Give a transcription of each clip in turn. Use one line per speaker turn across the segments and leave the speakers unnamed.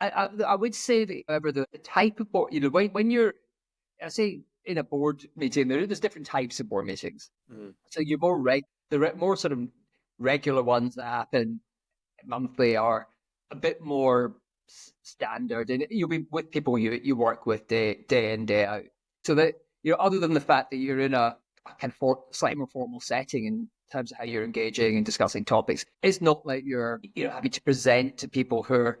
I would say that, however, the type of board, when you're, I say in a board meeting, there's different types of board meetings.
Mm.
So you're more sort of regular ones that happen monthly are a bit more standard, and you'll be with people you work with day in, day out. So that, other than the fact that you're in a kind of slightly more formal setting in terms of how you're engaging and discussing topics, it's not like you're having to present to people who are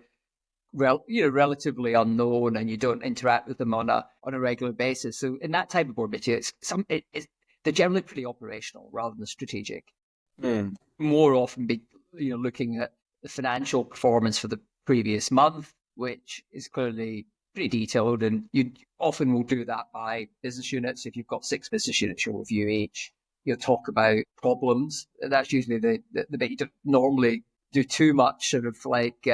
relatively unknown, and you don't interact with them on a regular basis. So in that type of board meeting, they're generally pretty operational rather than strategic.
Mm.
More often be looking at the financial performance for the previous month, which is clearly pretty detailed, and you often will do that by business units. If you've got 6 business units, you'll review each. You'll talk about problems. That's usually the bit you don't normally do too much sort of like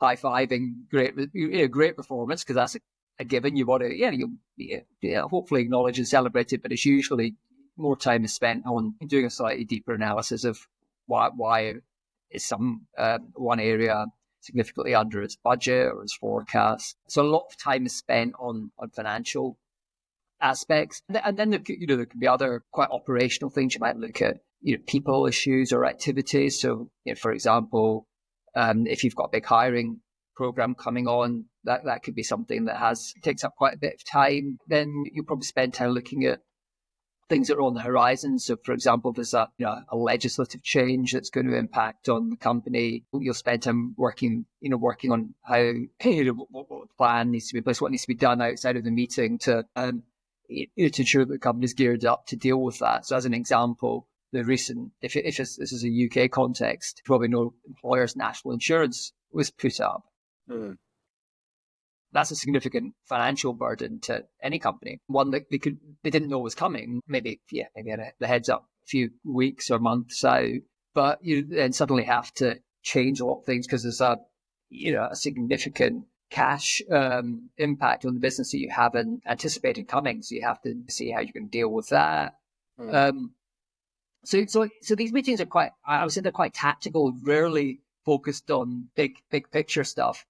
high-fiving great performance, because that's a given. You want to hopefully acknowledge and celebrate it, but it's usually more time is spent on doing a slightly deeper analysis of why is some one area significantly under its budget or its forecast. So a lot of time is spent on financial aspects, and then there can be other quite operational things. You might look at people issues or activities. So for example, if you've got a big hiring program coming on, that could be something that takes up quite a bit of time. Then you'll probably spend time looking at things that are on the horizon. So, for example, there's a legislative change that's going to impact on the company. You'll spend time working on how what plan needs to be in place, what needs to be done outside of the meeting to ensure that the company's geared up to deal with that. So, as an example, the recent, if this is a UK context, you probably know employers' national insurance was put up.
Mm.
That's a significant financial burden to any company, one that they didn't know was coming. Maybe had the heads up a few weeks or months out, but you then suddenly have to change a lot of things because there's a significant cash impact on the business that you haven't anticipated coming. So you have to see how you can deal with that.
Mm.
So these meetings are I would say they're quite tactical, rarely focused on big picture stuff.